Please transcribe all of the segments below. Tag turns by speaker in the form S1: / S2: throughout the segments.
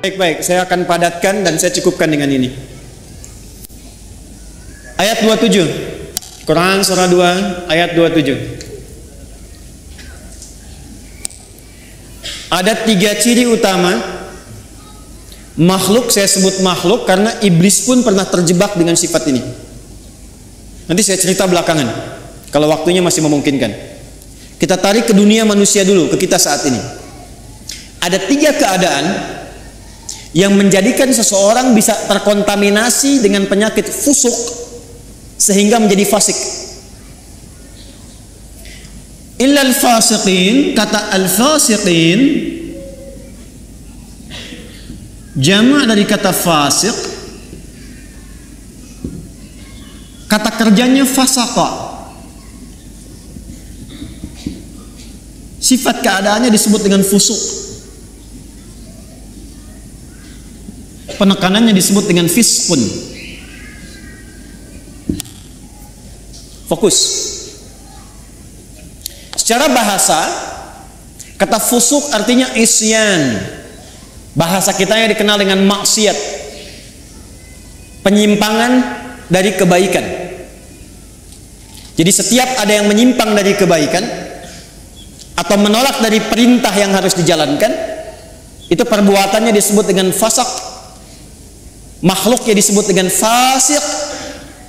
S1: Baik, saya akan padatkan dan saya cukupkan dengan ini. Ayat 27. Quran surah 2 ayat 27. Ada 3 ciri utama makhluk, saya sebut makhluk karena iblis pun pernah terjebak dengan sifat ini. Nanti saya cerita belakangan kalau waktunya masih memungkinkan. Kita tarik ke dunia manusia dulu, ke kita saat ini. Ada 3 keadaan yang menjadikan seseorang bisa terkontaminasi dengan penyakit fusuk sehingga menjadi fasik. Illal fasiqin, kata al-fasiqin jamak dari kata fasik, kata kerjanya fasaqa. Sifat keadaannya disebut dengan fusuk. Penekanannya disebut dengan fiskun. Fokus. Secara bahasa, kata fusuk artinya isyan. Bahasa kita yang dikenal dengan maksiat, penyimpangan dari kebaikan. Jadi setiap ada yang menyimpang dari kebaikan atau menolak dari perintah yang harus dijalankan, itu perbuatannya disebut dengan fasak. Makhluknya disebut dengan fasik.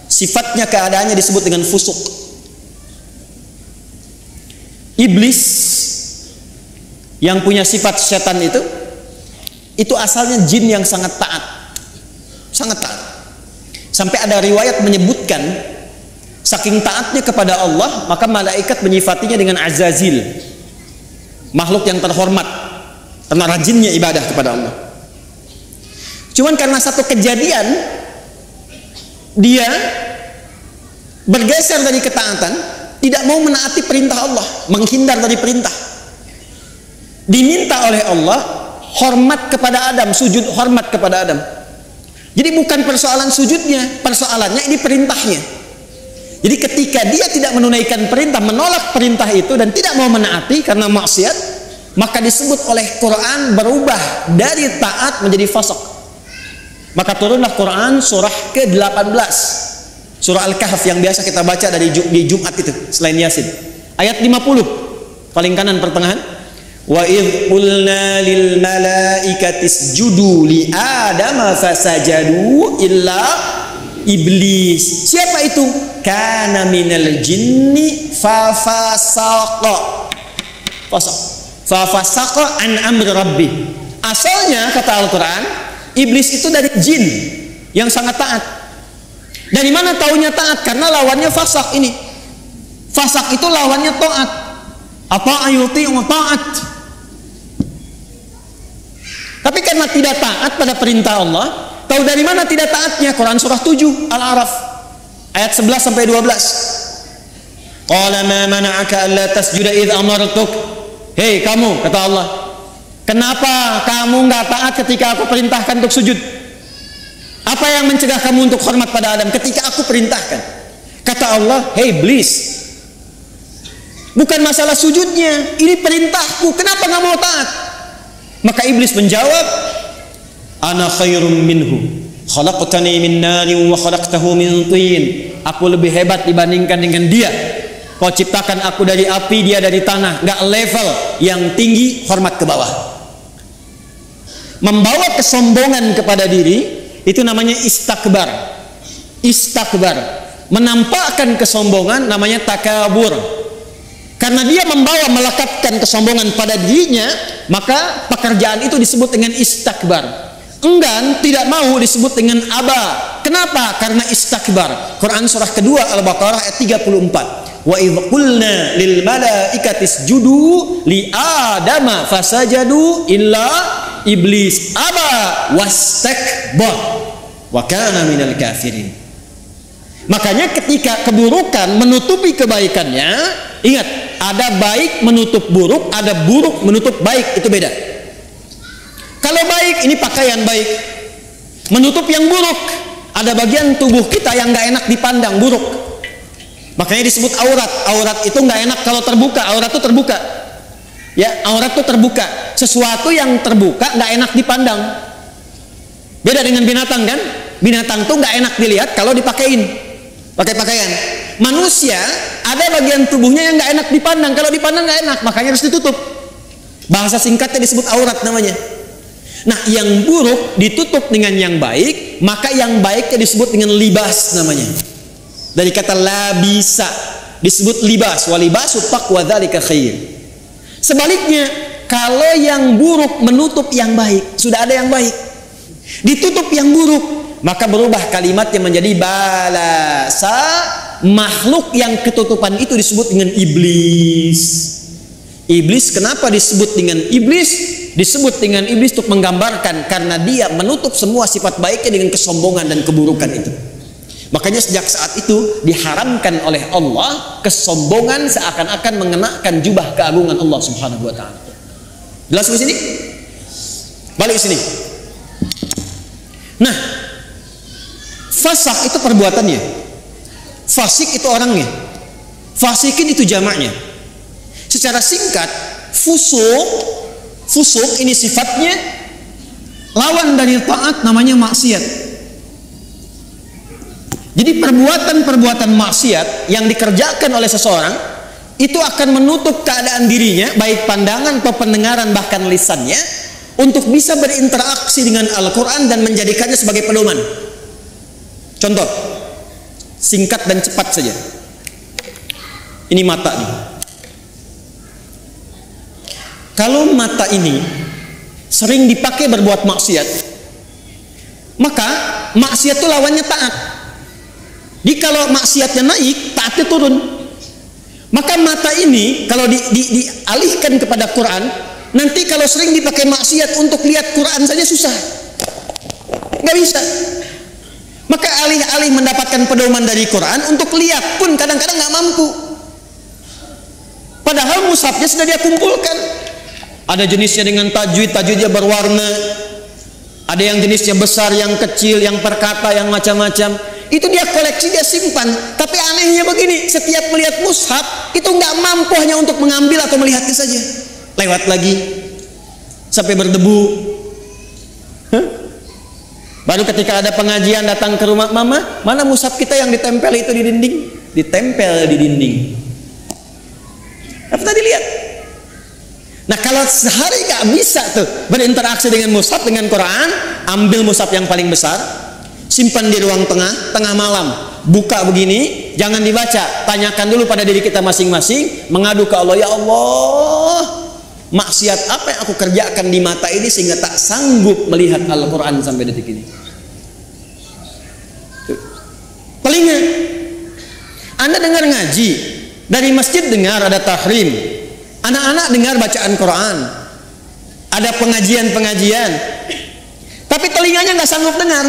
S1: Sifatnya, keadaannya disebut dengan fusuk. Iblis yang punya sifat setan itu asalnya jin yang sangat taat. Sangat taat. Sampai ada riwayat menyebutkan saking taatnya kepada Allah, maka malaikat menyifatinya dengan Azazil, makhluk yang terhormat karena rajinnya ibadah kepada Allah. Cuman karena satu kejadian dia bergeser dari ketaatan, tidak mau menaati perintah Allah, menghindar dari perintah. Diminta oleh Allah hormat kepada Adam, sujud hormat kepada Adam. Jadi bukan persoalan sujudnya, persoalannya ini perintahnya. Jadi ketika dia tidak menunaikan perintah, menolak perintah itu dan tidak mau menaati karena maksiat, maka disebut oleh Quran berubah dari taat menjadi fasik. Maka turunlah Quran surah ke-18, surah Al-Kahf yang biasa kita baca di Jumat itu selain Yasin. Ayat 50 paling kanan pertengahan. Wa idh qulna lil malaikati isjudu li adama fasajadu illa iblis. Siapa itu? Kana minal jinni fa fasaqa. Fa fasaqa an amri rabbi. Asalnya kata Al-Quran, iblis itu dari jin yang sangat taat. Dari mana taunya taat? Karena lawannya fasak ini. Fasak itu lawannya taat. Apa ayuti wa taat. Tapi karena tidak taat pada perintah Allah, tahu dari mana tidak taatnya? Quran surah 7 Al-A'raf ayat 11 sampai 12. Qala ma mana'aka alla tasjuda idh amartuk. Hei kamu, kata Allah, kenapa kamu nggak taat ketika aku perintahkan untuk sujud? Apa yang mencegah kamu untuk hormat pada Adam ketika aku perintahkan? Kata Allah, hei iblis, bukan masalah sujudnya, ini perintahku, kenapa nggak mau taat? Maka iblis menjawab, ana khairum minhu, khalaqtani min narin wa khalaqtahu min tin. Aku lebih hebat dibandingkan dengan dia. Kau ciptakan aku dari api, dia dari tanah. Nggak level, yang tinggi hormat ke bawah. Membawa kesombongan kepada diri itu namanya istakbar. Istakbar, menampakkan kesombongan namanya takabur. Karena dia membawa melekatkan kesombongan pada dirinya, maka pekerjaan itu disebut dengan istakbar. Enggan, tidak mau disebut dengan aba. Kenapa? Karena istakbar. Quran surah kedua Al-Baqarah ayat 34. Wa idh qulna lil malaikati isjudu li adama fasajadu illa iblis aba wastakbar wa kana minal kafirin. Makanya ketika keburukan menutupi kebaikannya, ingat, ada baik menutup buruk, ada buruk menutup baik, itu beda. Kalau baik ini pakaian baik, menutup yang buruk, ada bagian tubuh kita yang nggak enak dipandang, buruk. Makanya disebut aurat. Aurat itu nggak enak kalau terbuka. Aurat itu terbuka. Ya, aurat itu terbuka. Sesuatu yang terbuka nggak enak dipandang. Beda dengan binatang kan? Binatang tuh nggak enak dilihat kalau dipakein, pakai pakaian. Manusia ada bagian tubuhnya yang nggak enak dipandang, kalau dipandang nggak enak, makanya harus ditutup. Bahasa singkatnya disebut aurat namanya. Nah, yang buruk ditutup dengan yang baik, maka yang baiknya disebut dengan libas namanya. Dari kata labisa disebut libas, walibasu taqwa dzalika khair. Sebaliknya, kalau yang buruk menutup yang baik, sudah ada yang baik, ditutup yang buruk, maka berubah kalimatnya menjadi balasa. Makhluk yang ketutupan itu disebut dengan iblis. Iblis kenapa disebut dengan iblis? Disebut dengan iblis untuk menggambarkan karena dia menutup semua sifat baiknya dengan kesombongan dan keburukan itu. Makanya sejak saat itu diharamkan oleh Allah kesombongan seakan-akan mengenakan jubah keagungan Allah Subhanahu wa taala. Jelas di sini? Balik sini. Nah, fasak itu perbuatannya, fasik itu orangnya, fasikin itu jamaknya. Secara singkat, fusuk ini sifatnya, lawan dari taat namanya maksiat. Jadi perbuatan-perbuatan maksiat yang dikerjakan oleh seseorang itu akan menutup keadaan dirinya, baik pandangan atau pendengaran bahkan lisannya, untuk bisa berinteraksi dengan Al-Quran dan menjadikannya sebagai pedoman. Contoh singkat dan cepat saja. Ini mata nih. Kalau mata ini sering dipakai berbuat maksiat, maka maksiat itu lawannya taat. Jadi kalau maksiatnya naik, taatnya turun. Maka mata ini kalau dialihkan kepada Quran, nanti kalau sering dipakai maksiat untuk lihat Quran saja susah, nggak bisa. Maka alih-alih mendapatkan pedoman dari Quran, untuk lihat pun kadang-kadang nggak mampu. Padahal mushafnya sudah dia kumpulkan. Ada jenisnya dengan tajwidnya berwarna, ada yang jenisnya besar, yang kecil, yang perkata, yang macam-macam. Itu dia koleksi, dia simpan. Tapi anehnya begini, setiap melihat mushaf itu nggak mampu hanya untuk mengambil atau melihatnya saja, lewat lagi sampai berdebu. Baru ketika ada pengajian datang ke rumah, mama, mana mushaf kita yang ditempel itu di dinding? Ditempel di dinding. Apa tadi lihat? Nah, kalau sehari nggak bisa tuh berinteraksi dengan mushaf, dengan Quran, ambil mushaf yang paling besar, simpan di ruang tengah malam, buka begini, jangan dibaca, tanyakan dulu pada diri kita masing-masing, mengadu ke Allah, ya Allah, maksiat apa yang aku kerjakan di mata ini sehingga tak sanggup melihat Al-Quran sampai detik ini. Telinga, Anda dengar ngaji, dari masjid dengar ada tahrim, anak-anak dengar bacaan Quran, ada pengajian-pengajian, tapi telinganya nggak sanggup dengar.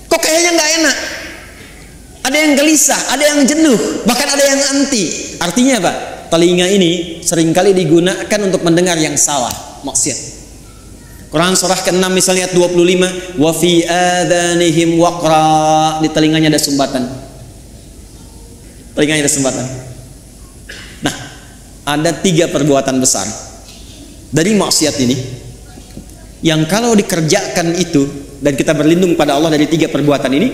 S1: Kok kayaknya nggak enak? Ada yang gelisah, ada yang jenuh, bahkan ada yang anti. Artinya apa? Telinga ini seringkali digunakan untuk mendengar yang salah, maksiat. Quran surah ke-6 misalnya ayat 25, wa fi adhanihim waqra, di telinganya ada sumbatan. Telinganya ada sumbatan. Nah, ada 3 perbuatan besar dari maksiat ini yang kalau dikerjakan itu, dan kita berlindung pada Allah dari 3 perbuatan ini,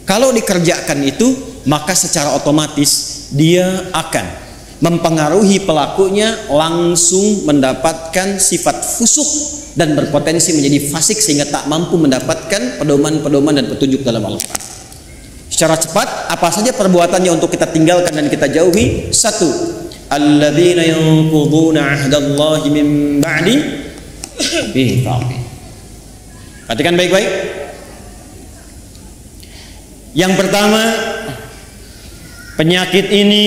S1: kalau dikerjakan itu maka secara otomatis dia akan mempengaruhi pelakunya langsung mendapatkan sifat fusuk dan berpotensi menjadi fasik sehingga tak mampu mendapatkan pedoman-pedoman dan petunjuk dalam Al-Quran. Secara cepat, apa saja perbuatannya untuk kita tinggalkan dan kita jauhi? 1. Alladzina yanquduna 'ahdallahi min ba'di mitsaqih. Perhatikan baik-baik. Yang pertama, penyakit ini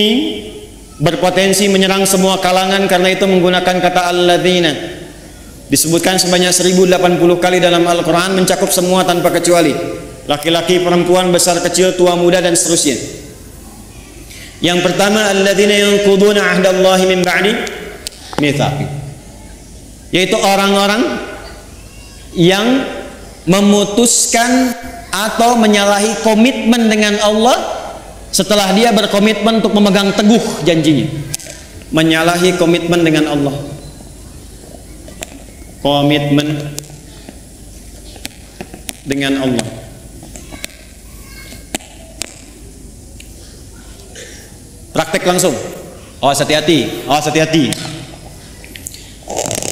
S1: berpotensi menyerang semua kalangan karena itu menggunakan kata alladzina. Disebutkan sebanyak 1080 kali dalam Al-Quran, mencakup semua tanpa kecuali. Laki-laki, perempuan, besar, kecil, tua, muda, dan seterusnya. Yang pertama, alladzina yanquduna 'ahdallahi min ba'di mitsaqih, yaitu orang-orang yang memutuskan atau menyalahi komitmen dengan Allah setelah dia berkomitmen untuk memegang teguh janjinya. Menyalahi komitmen dengan Allah. Komitmen dengan Allah. Praktek langsung. Awas hati-hati, awas hati-hati.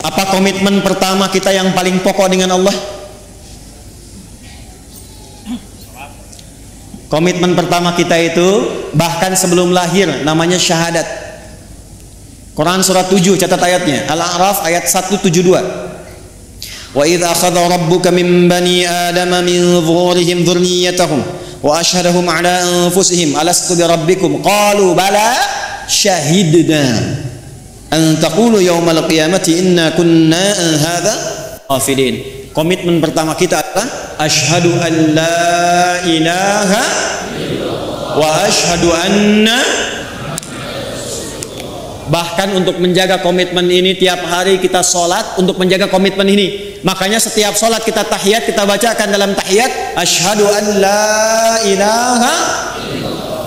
S1: Apa komitmen pertama kita yang paling pokok dengan Allah? Komitmen pertama kita itu bahkan sebelum lahir namanya syahadat. Quran surat 7 catat ayatnya, Al-A'raf ayat 172. Wa idz akhadha rabbuka min bani adama min dhuhurihim dzurriyyatahum wa asyhadahum ala anfusihim alastu bi rabbikum qalu bala syahidna an taqulu yaumal qiyamati inna kunna an hadza ghafilin. Komitmen pertama kita adalah asyhadu an la ilaha wa asyhadu anna. Bahkan untuk menjaga komitmen ini tiap hari kita sholat untuk menjaga komitmen ini. Makanya setiap sholat kita tahiyat, kita bacakan dalam tahiyat asyhadu an la ilaha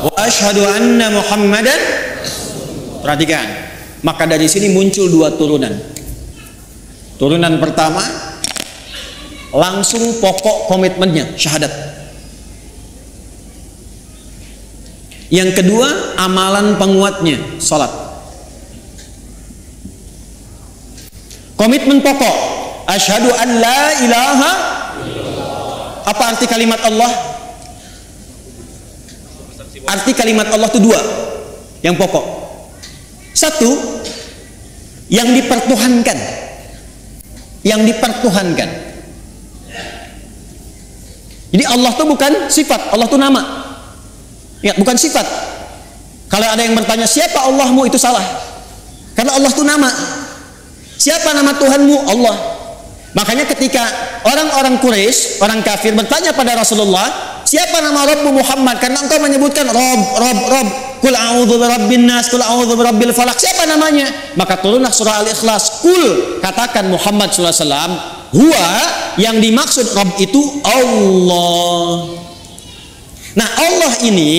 S1: wa asyhadu anna muhammadan. Perhatikan, maka dari sini muncul dua turunan. Turunan pertama langsung pokok komitmennya syahadat. Yang kedua amalan penguatnya sholat. Komitmen pokok asyhadu an la ilaha. Apa arti kalimat Allah? Arti kalimat Allah itu dua yang pokok. Satu, yang dipertuhankan. Yang dipertuhankan. Jadi Allah itu bukan sifat, Allah itu nama. Ya, bukan sifat. Kalau ada yang bertanya siapa Allahmu, itu salah. Karena Allah itu nama. Siapa nama Tuhanmu? Allah. Makanya ketika orang-orang Quraisy, orang kafir bertanya pada Rasulullah, siapa nama Rabbu Muhammad? Karena engkau menyebutkan Rob, Kul a'udzu birabbin nas, Kul a'udzu birabbil falaq. Siapa namanya? Maka turunlah surah Al-Ikhlas. Kul, katakan Muhammad sallallahu alaihi wasallam, huwa, yang dimaksud Rabb itu Allah. Nah, Allah ini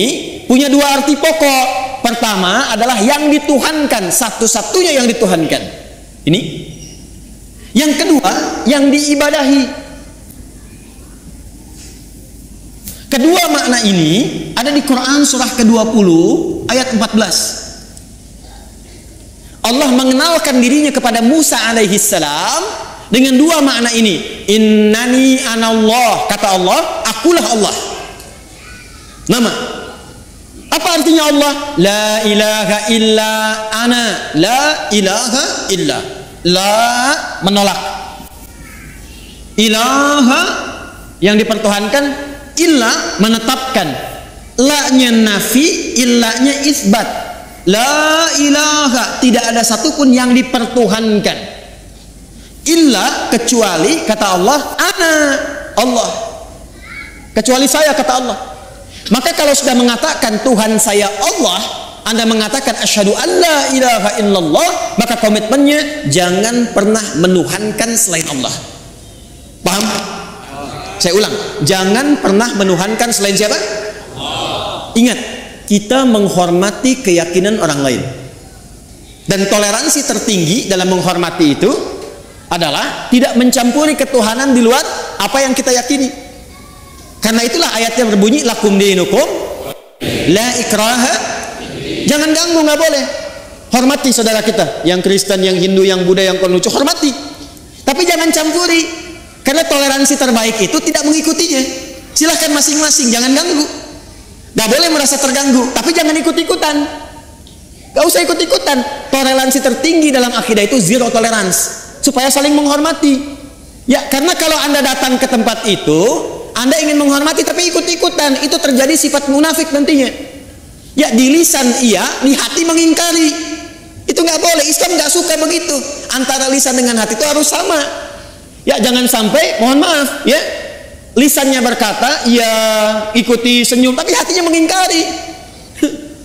S1: punya dua arti pokok. Pertama adalah yang dituhankan, satu-satunya yang dituhankan. Ini. Yang kedua, yang diibadahi. Kedua makna ini ada di Quran surah ke-20 ayat 14. Allah mengenalkan dirinya kepada Musa alaihi salam dengan dua makna ini. Innani anallah, kata Allah, akulah Allah. Nama. Apa artinya Allah? La ilaha illa ana, la ilaha illa. La menolak. Ilaha yang dipertuhankan, illa menetapkan. La-nya nafi, illa-nya isbat. La ilaha, tidak ada satupun yang dipertuhankan. Illa, kecuali kata Allah, ana Allah. Kecuali saya, kata Allah. Maka kalau sudah mengatakan Tuhan saya Allah, Anda mengatakan asyhadu an la ilaha illallah, maka komitmennya jangan pernah menuhankan selain Allah. Paham? Saya ulang, jangan pernah menuhankan selain siapa? Ingat, kita menghormati keyakinan orang lain. Dan toleransi tertinggi dalam menghormati itu adalah tidak mencampuri ketuhanan di luar apa yang kita yakini. Karena itulah ayatnya berbunyi lakum dinukum la ikraha. Jangan ganggu, nggak boleh. Hormati saudara kita, yang Kristen, yang Hindu, yang Buddha, yang Konghucu, hormati. Tapi jangan campuri. Karena toleransi terbaik itu tidak mengikutinya. Silahkan masing-masing, jangan ganggu. Nggak boleh merasa terganggu, tapi jangan ikut-ikutan. Nggak usah ikut-ikutan. Toleransi tertinggi dalam akidah itu zero tolerance, supaya saling menghormati. Ya, karena kalau Anda datang ke tempat itu, Anda ingin menghormati tapi ikut-ikutan, itu terjadi sifat munafik nantinya. Ya, di lisan iya, di hati mengingkari. Itu nggak boleh. Islam nggak suka begitu. Antara lisan dengan hati itu harus sama. Ya, jangan sampai, mohon maaf, ya, lisannya berkata, ya, ikuti senyum, tapi hatinya mengingkari.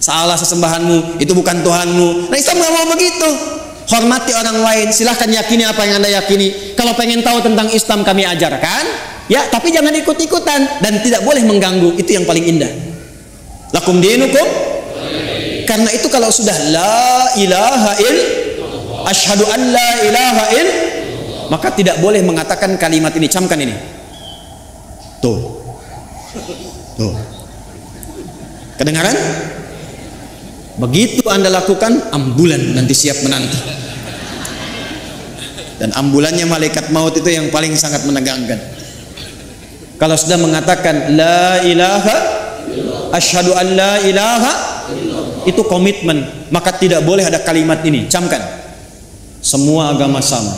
S1: Salah sesembahanmu, itu bukan Tuhanmu. Nah, Islam nggak mau begitu. Hormati orang lain, silahkan yakini apa yang Anda yakini. Kalau pengen tahu tentang Islam kami ajarkan, ya, tapi jangan ikut-ikutan dan tidak boleh mengganggu. Itu yang paling indah. Lakum dinukum. Karena itu kalau sudah la ilaha illallah, asyhadu an la ilaha illallah, maka tidak boleh mengatakan kalimat ini. Camkan ini. Tuh. Tuh. Kedengaran? Begitu Anda lakukan, ambulan nanti siap menanti. Dan ambulannya malaikat maut itu yang paling sangat menegangkan. Kalau sudah mengatakan la ilaha, asyhadu an la ilaha, itu komitmen, maka tidak boleh ada kalimat ini. Camkan. Semua agama sama,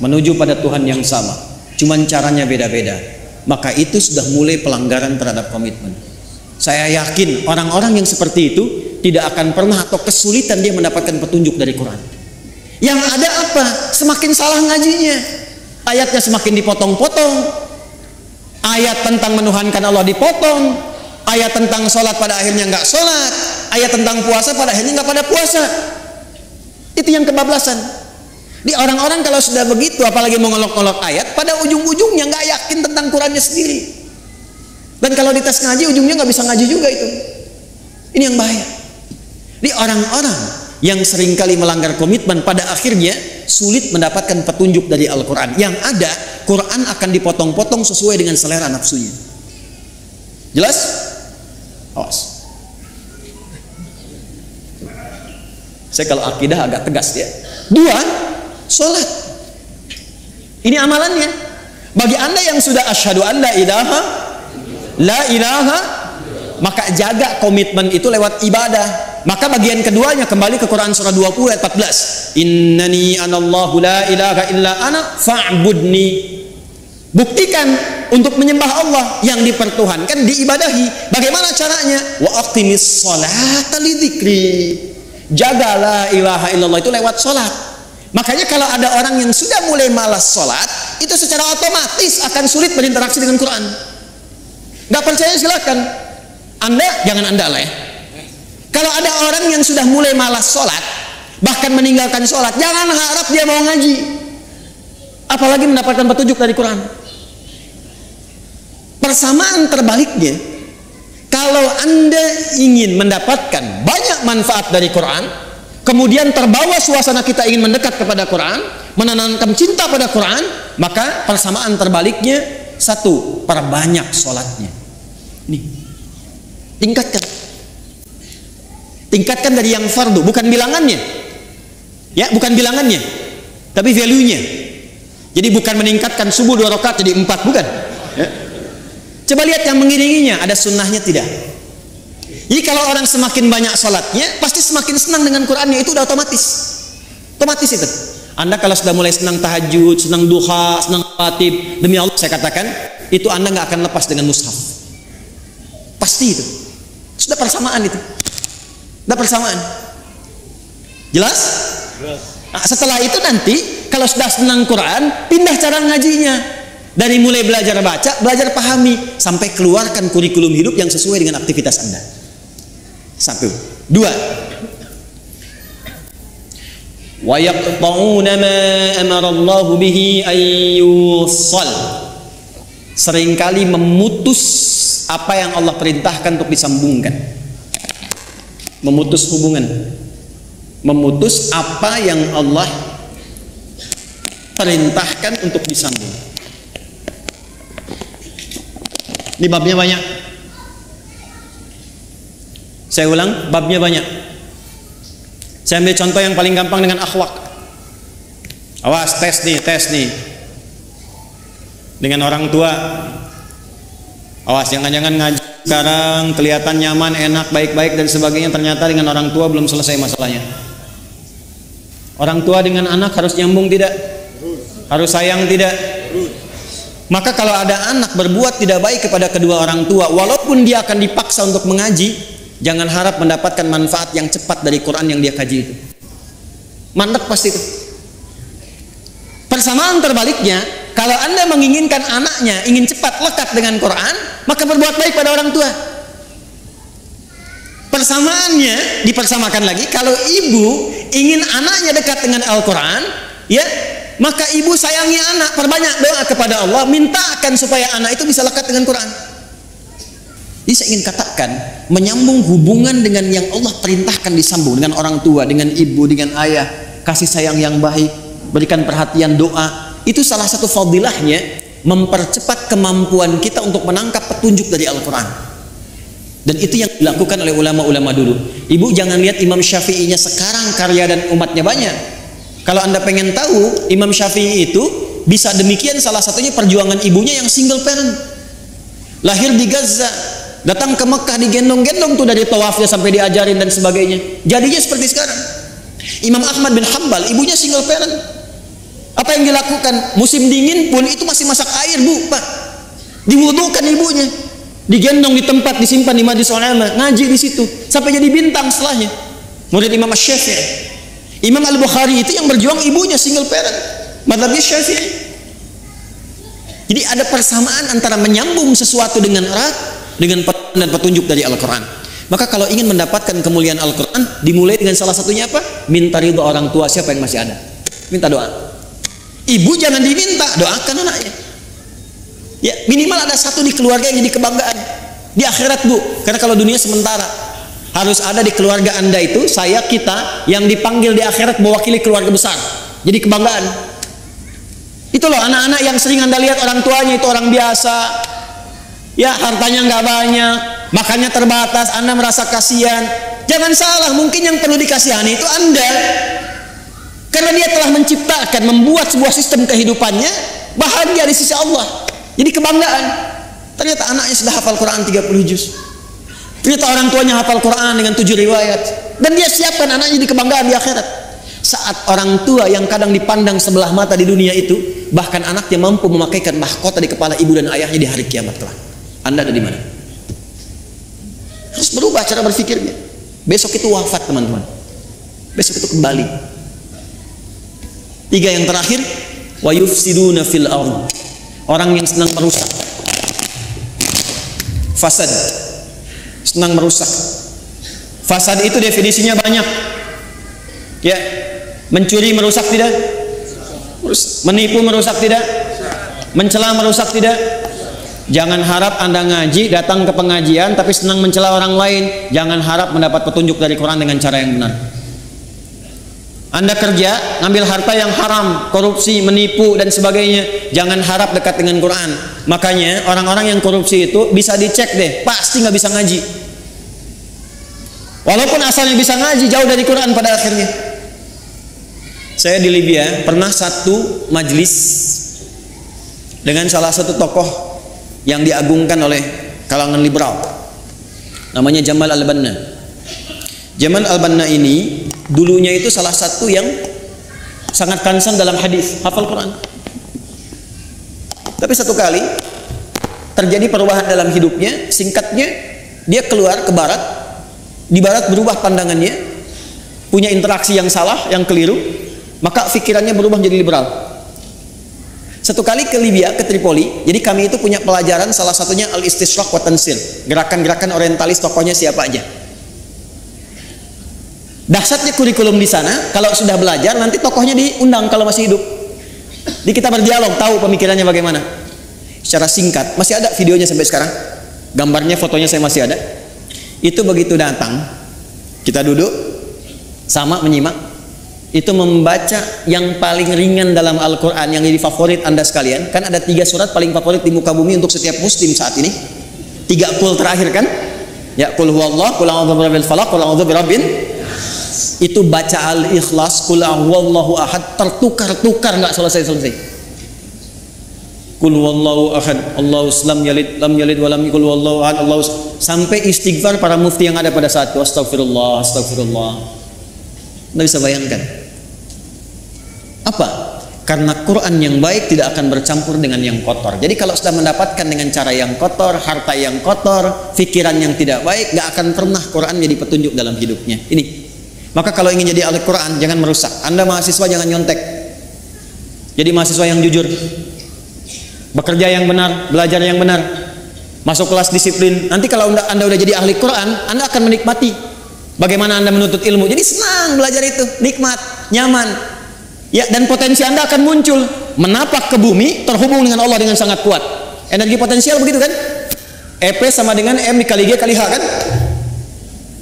S1: menuju pada Tuhan yang sama, cuman caranya beda-beda. Maka itu sudah mulai pelanggaran terhadap komitmen. Saya yakin orang-orang yang seperti itu tidak akan pernah atau kesulitan dia mendapatkan petunjuk dari Quran. Yang ada apa? Semakin salah ngajinya, ayatnya semakin dipotong-potong. Ayat tentang menuhankan Allah dipotong, ayat tentang sholat pada akhirnya nggak sholat, ayat tentang puasa pada akhirnya nggak pada puasa. Itu yang kebablasan. Di orang-orang kalau sudah begitu, apalagi mengolok-olok ayat, pada ujung-ujungnya nggak yakin tentang Qurannya sendiri. Dan kalau di tes ngaji, ujungnya nggak bisa ngaji juga itu. Ini yang bahaya. Di orang-orang yang seringkali melanggar komitmen, pada akhirnya sulit mendapatkan petunjuk dari Al-Quran. Yang ada, Quran akan dipotong-potong sesuai dengan selera nafsunya. Jelas? Awas. Saya kalau akidah agak tegas ya. 2, sholat. Ini amalannya. Bagi Anda yang sudah asyhadu an la ilaha, maka jaga komitmen itu lewat ibadah. Maka bagian keduanya kembali ke Quran surah 20 ayat 14. Innani anallahu la ilaha illa ana fa'budni. Buktikan untuk menyembah Allah yang dipertuhankan, diibadahi. Bagaimana caranya? Wa aqimis sholata lidzikri. Jaga la ilaha illallah itu lewat sholat. Makanya kalau ada orang yang sudah mulai malas sholat, itu secara otomatis akan sulit berinteraksi dengan Quran. Gak percaya silakan. Anda, jangan Anda lah ya. Kalau ada orang yang sudah mulai malas sholat, bahkan meninggalkan sholat, jangan harap dia mau ngaji, apalagi mendapatkan petunjuk dari Quran. Persamaan terbaliknya, kalau Anda ingin mendapatkan banyak manfaat dari Quran, kemudian terbawa suasana kita ingin mendekat kepada Quran, menanamkan cinta pada Quran, maka persamaan terbaliknya, 1, perbanyak sholatnya. Nih, tingkatkan dari yang fardu, bukan bilangannya ya, bukan bilangannya tapi value-nya. Jadi bukan meningkatkan subuh 2 rakaat jadi 4, bukan ya. Coba lihat yang mengiringinya, ada sunnahnya tidak. Jadi kalau orang semakin banyak sholatnya, pasti semakin senang dengan Qurannya, itu udah otomatis itu. Anda kalau sudah mulai senang tahajud, senang duha, senang khatib, demi Allah saya katakan, itu Anda nggak akan lepas dengan mushaf. Pasti itu. Sudah persamaan itu. Sudah persamaan. Jelas? Nah, setelah itu nanti kalau sudah senang Quran, pindah cara ngajinya. Dari mulai belajar baca, belajar pahami, sampai keluarkan kurikulum hidup yang sesuai dengan aktivitas Anda. 1. 2. Wa yaqta'una ma amara Allah bihi ay yushal. Seringkali memutus apa yang Allah perintahkan untuk disambungkan. Memutus hubungan, memutus apa yang Allah perintahkan untuk disambung. Ini babnya banyak. Saya ulang, babnya banyak. Saya ambil contoh yang paling gampang dengan akhlak. Awas, tes nih. Dengan orang tua. Awas, jangan-jangan ngaji sekarang kelihatan nyaman, enak, baik-baik dan sebagainya, ternyata dengan orang tua belum selesai masalahnya. Orang tua dengan anak harus nyambung tidak? Harus sayang tidak? Maka kalau ada anak berbuat tidak baik kepada kedua orang tua, walaupun dia akan dipaksa untuk mengaji, jangan harap mendapatkan manfaat yang cepat dari Quran yang dia kaji itu. Mandek pasti itu. Persamaan terbaliknya, kalau Anda menginginkan anaknya ingin cepat lekat dengan Quran, maka berbuat baik pada orang tua. Persamaannya dipersamakan lagi, kalau ibu ingin anaknya dekat dengan Al-Quran, ya, maka ibu sayangi anak, perbanyak doa kepada Allah, mintakan supaya anak itu bisa lekat dengan Quran. Jadi saya ingin katakan, menyambung hubungan dengan yang Allah perintahkan disambung, dengan orang tua, dengan ibu, dengan ayah, kasih sayang yang baik, berikan perhatian, doa, itu salah satu fadilahnya mempercepat kemampuan kita untuk menangkap petunjuk dari Al-Quran. Dan itu yang dilakukan oleh ulama-ulama dulu. Ibu jangan lihat Imam Syafi'inya sekarang karya dan umatnya banyak. Kalau Anda pengen tahu Imam Syafi'i itu bisa demikian, salah satunya perjuangan ibunya yang single parent, lahir di Gaza, datang ke Mekah digendong-gendong tuh dari tawafnya sampai diajarin dan sebagainya. Jadinya seperti sekarang. Imam Ahmad bin Hanbal, ibunya single parent. Apa yang dilakukan? Musim dingin pun itu masih masak air, Bu, Pak. Diwudukan ibunya. Digendong di tempat, disimpan di majlis ulama, ngaji di situ sampai jadi bintang setelahnya. Murid Imam Syafi'i. Imam Al-Bukhari itu yang berjuang ibunya single parent, mazhabnya Syafi'i. Jadi ada persamaan antara menyambung sesuatu dengan erat dengan petunjuk dari Al-Quran. Maka kalau ingin mendapatkan kemuliaan Al-Quran, dimulai dengan salah satunya apa? Minta ridho orang tua siapa yang masih ada. Minta doa. Ibu jangan diminta, doakan anaknya. Ya, minimal ada satu di keluarga yang jadi kebanggaan di akhirat, Bu. Karena kalau dunia sementara, harus ada di keluarga Anda itu, saya, kita yang dipanggil di akhirat mewakili keluarga besar. Jadi kebanggaan. Itu loh anak-anak yang sering Anda lihat orang tuanya itu orang biasa. Ya, hartanya nggak banyak, makannya terbatas, Anda merasa kasihan. Jangan salah, mungkin yang perlu dikasihani itu Anda. Karena dia telah menciptakan, membuat sebuah sistem kehidupannya bahagia di sisi Allah. Jadi kebanggaan. Ternyata anaknya sudah hafal Quran 30 juz. Ternyata orang tuanya hafal Quran dengan 7 riwayat. Dan dia siapkan anaknya di kebanggaan di akhirat. Saat orang tua yang kadang dipandang sebelah mata di dunia itu, bahkan anaknya mampu memakaikan mahkota di kepala ibu dan ayahnya di hari kiamat kelak. Anda ada di mana? Harus berubah cara berpikirnya. Besok itu wafat, teman-teman. Besok itu kembali. 3 yang terakhir, wa yufsiduna fil ardh. Orang yang senang merusak. Fasad. Senang merusak. Fasad itu definisinya banyak. Ya, mencuri merusak tidak? Menipu merusak tidak? Mencela merusak tidak? Jangan harap Anda ngaji, datang ke pengajian tapi senang mencela orang lain. Jangan harap mendapat petunjuk dari Quran dengan cara yang benar. Anda kerja, ngambil harta yang haram, korupsi, menipu dan sebagainya, jangan harap dekat dengan Quran. Makanya orang-orang yang korupsi itu bisa dicek deh, pasti nggak bisa ngaji. Walaupun asalnya bisa ngaji, jauh dari Quran pada akhirnya. Saya di Libya pernah satu majlis dengan salah satu tokoh yang diagungkan oleh kalangan liberal, namanya Jamal Al-Banna. Jamal Al-Banna ini dulunya itu salah satu yang sangat concern dalam hadis, hafal Quran. Tapi satu kali terjadi perubahan dalam hidupnya, singkatnya dia keluar ke barat. Di barat berubah pandangannya, punya interaksi yang salah, yang keliru, maka pikirannya berubah menjadi liberal. Satu kali ke Libya, ke Tripoli, jadi kami itu punya pelajaran, salah satunya Al-Istishraq wa Tansil, gerakan-gerakan orientalis, tokohnya siapa aja. Dahsyatnya kurikulum di sana, kalau sudah belajar nanti tokohnya diundang kalau masih hidup. Jadi kita berdialog, tahu pemikirannya bagaimana. Secara singkat, masih ada videonya sampai sekarang. Gambarnya, fotonya saya masih ada. Itu begitu datang, kita duduk sama menyimak. Itu membaca yang paling ringan dalam Al-Quran, yang jadi favorit Anda sekalian. Kan ada 3 surat paling favorit di muka bumi untuk setiap muslim saat ini. 3 qul terakhir kan? Ya, qul huwallah, qul a'udzu birabbil falaq, qul a'udzu birabbin. Itu baca Al-Ikhlas, qul huwallahu ahad, tertukar-tukar nggak selesai-selesai. Qul huwallahu ahad, Allahus lam yalid wa lam yulad wallahu ahad, sampai istighfar para mufti yang ada pada saat itu, astagfirullah, astagfirullah. Anda bisa bayangkan. Apa? Karena Quran yang baik tidak akan bercampur dengan yang kotor. Jadi kalau sudah mendapatkan dengan cara yang kotor, harta yang kotor, pikiran yang tidak baik, nggak akan pernah Quran jadi petunjuk dalam hidupnya. Ini. Maka kalau ingin jadi ahli Quran, jangan merusak. Anda mahasiswa jangan nyontek. Jadi mahasiswa yang jujur, bekerja yang benar, belajar yang benar, masuk kelas disiplin. Nanti kalau Anda udah jadi ahli Quran, Anda akan menikmati bagaimana Anda menuntut ilmu. Jadi senang belajar itu, nikmat, nyaman. Ya, dan potensi Anda akan muncul, menapak ke bumi, terhubung dengan Allah dengan sangat kuat. Energi potensial begitu kan? EP sama dengan M dikali G kali H kan?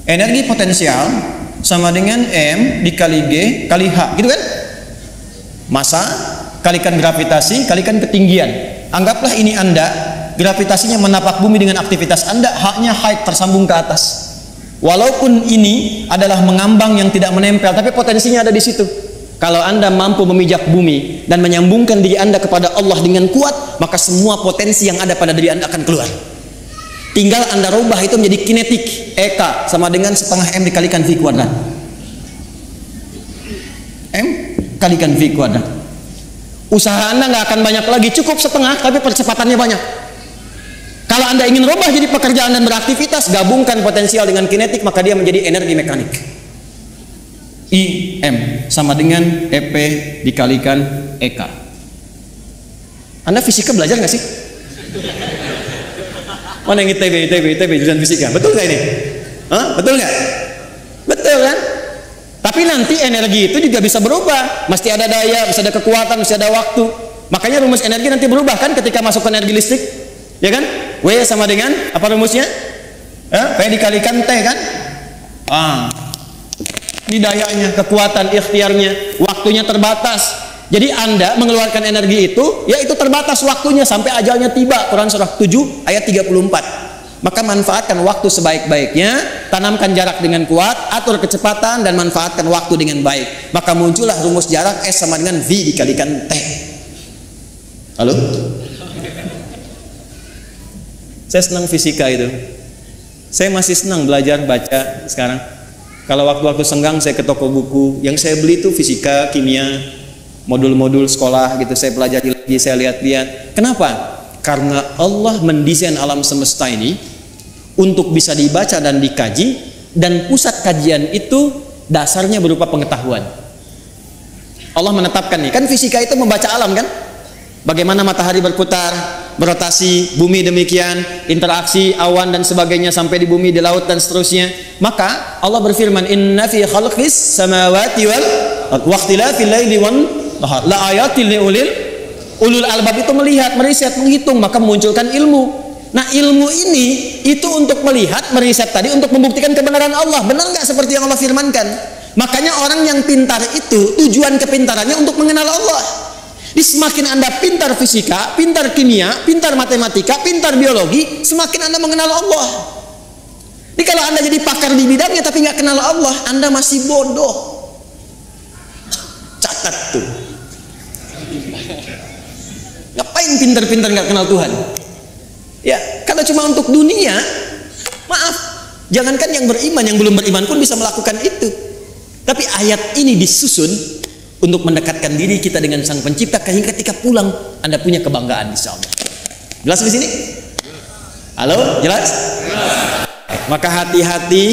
S1: Energi potensial sama dengan M dikali G kali H, gitu kan? Massa kalikan gravitasi kalikan ketinggian. Anggaplah ini Anda, gravitasinya menapak bumi dengan aktivitas Anda, haknya haid tersambung ke atas. Walaupun ini adalah mengambang yang tidak menempel, tapi potensinya ada di situ. Kalau Anda mampu memijak bumi dan menyambungkan diri Anda kepada Allah dengan kuat, maka semua potensi yang ada pada diri Anda akan keluar. Tinggal Anda rubah itu menjadi kinetik. EK sama dengan setengah M dikalikan V kuadrat. M kalikan V kuadrat. Usaha Anda nggak akan banyak lagi, cukup setengah, tapi percepatannya banyak. Kalau Anda ingin rubah jadi pekerjaan dan beraktivitas, gabungkan potensial dengan kinetik, maka dia menjadi energi mekanik. IM sama dengan EP dikalikan EK. Anda fisika belajar nggak sih? Mana yang ITB jurusan fisika? Betul nggak ini? Hah? Betul nggak? Betul kan? Tapi nanti energi itu juga bisa berubah. Mesti ada daya, mesti ada kekuatan, mesti ada waktu. Makanya rumus energi nanti berubah kan ketika masuk ke energi listrik, ya kan? W sama dengan apa rumusnya? P dikalikan T kan? Ini dayanya, kekuatan, ikhtiarnya, waktunya terbatas. Jadi Anda mengeluarkan energi itu, ya itu terbatas waktunya sampai ajalnya tiba. Quran surah 7 ayat 34. Maka manfaatkan waktu sebaik-baiknya, tanamkan jarak dengan kuat, atur kecepatan dan manfaatkan waktu dengan baik. Maka muncullah rumus jarak S sama dengan V dikalikan T. Halo? Saya senang fisika itu. Saya masih senang belajar baca sekarang. Kalau waktu-waktu senggang saya ke toko buku, yang saya beli itu fisika, kimia, modul-modul sekolah gitu, saya pelajari lagi, saya lihat-lihat. Kenapa? Karena Allah mendesain alam semesta ini untuk bisa dibaca dan dikaji, dan pusat kajian itu dasarnya berupa pengetahuan. Allah menetapkan nih, kan fisika itu membaca alam kan? Bagaimana matahari berputar, berotasi, bumi demikian, interaksi awan dan sebagainya sampai di bumi, di laut dan seterusnya. Maka Allah berfirman, inna fi khalqis samawati wal waqtilafil laili wan nahar la ayatil liulil ulul albab. Itu melihat, meriset, menghitung, maka memunculkan ilmu. Nah ilmu ini itu untuk melihat, meriset tadi untuk membuktikan kebenaran Allah. Benar nggak seperti yang Allah firmankan? Makanya orang yang pintar itu tujuan kepintarannya untuk mengenal Allah. Semakin Anda pintar fisika, pintar kimia, pintar matematika, pintar biologi, semakin Anda mengenal Allah. Jadi kalau Anda jadi pakar di bidangnya tapi nggak kenal Allah, Anda masih bodoh. Catat tuh. Ngapain pintar-pintar nggak kenal Tuhan? Ya, kalau cuma untuk dunia, maaf. Jangankan yang beriman, yang belum beriman pun bisa melakukan itu. Tapi ayat ini disusun untuk mendekatkan diri kita dengan Sang Pencipta, hingga ketika pulang Anda punya kebanggaan insya Allah. Jelas di sini? Halo, jelas? Maka hati-hati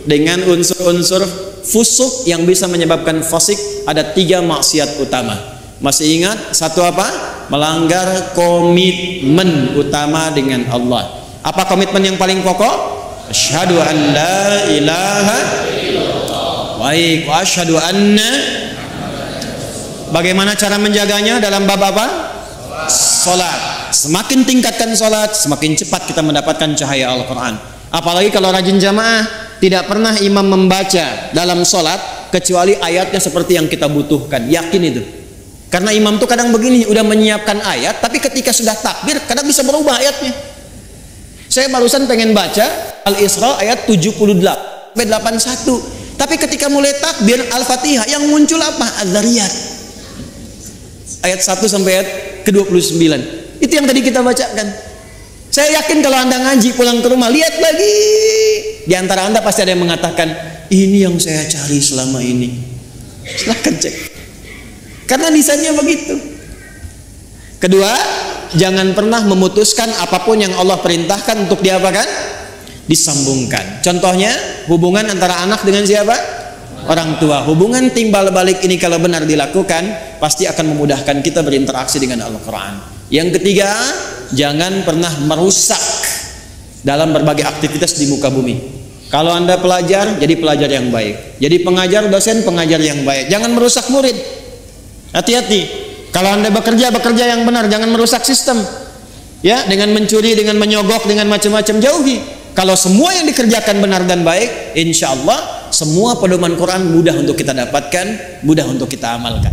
S1: dengan unsur-unsur fusuk yang bisa menyebabkan fasik. Ada 3 maksiat utama. Masih ingat? Satu apa? Melanggar komitmen utama dengan Allah. Apa komitmen yang paling pokok? Asyhadu an la ilaha illallah wa asyhadu anna. Bagaimana cara menjaganya dalam bab apa? Salat. Semakin tingkatkan salat, semakin cepat kita mendapatkan cahaya Al-Quran. Apalagi kalau rajin jamaah, tidak pernah imam membaca dalam salat kecuali ayatnya seperti yang kita butuhkan. Yakin itu. Karena imam tuh kadang begini, udah menyiapkan ayat, tapi ketika sudah takbir, kadang bisa berubah ayatnya. Saya barusan pengen baca Al-Isra ayat 78-81, tapi ketika mulai takbir Al-Fatihah, yang muncul apa? Az-Zariyat ayat 1 sampai ayat ke-29. Itu yang tadi kita bacakan. Saya yakin kalau Anda ngaji pulang ke rumah, lihat lagi. Di antara Anda pasti ada yang mengatakan, ini yang saya cari selama ini. Silahkan cek. Karena desainnya begitu. Kedua, jangan pernah memutuskan apapun yang Allah perintahkan untuk diapakan? Disambungkan. Contohnya, hubungan antara anak dengan siapa? Orang tua. Hubungan timbal balik ini kalau benar dilakukan, pasti akan memudahkan kita berinteraksi dengan Al-Quran. Yang ketiga, jangan pernah merusak dalam berbagai aktivitas di muka bumi. Kalau Anda pelajar, jadi pelajar yang baik. Jadi pengajar, dosen, pengajar yang baik. Jangan merusak murid. Hati-hati. Kalau Anda bekerja yang benar, jangan merusak sistem. Ya, dengan mencuri, dengan menyogok, dengan macam-macam, jauhi. Kalau semua yang dikerjakan benar dan baik, insya Allah semua pedoman Quran mudah untuk kita dapatkan, mudah untuk kita amalkan.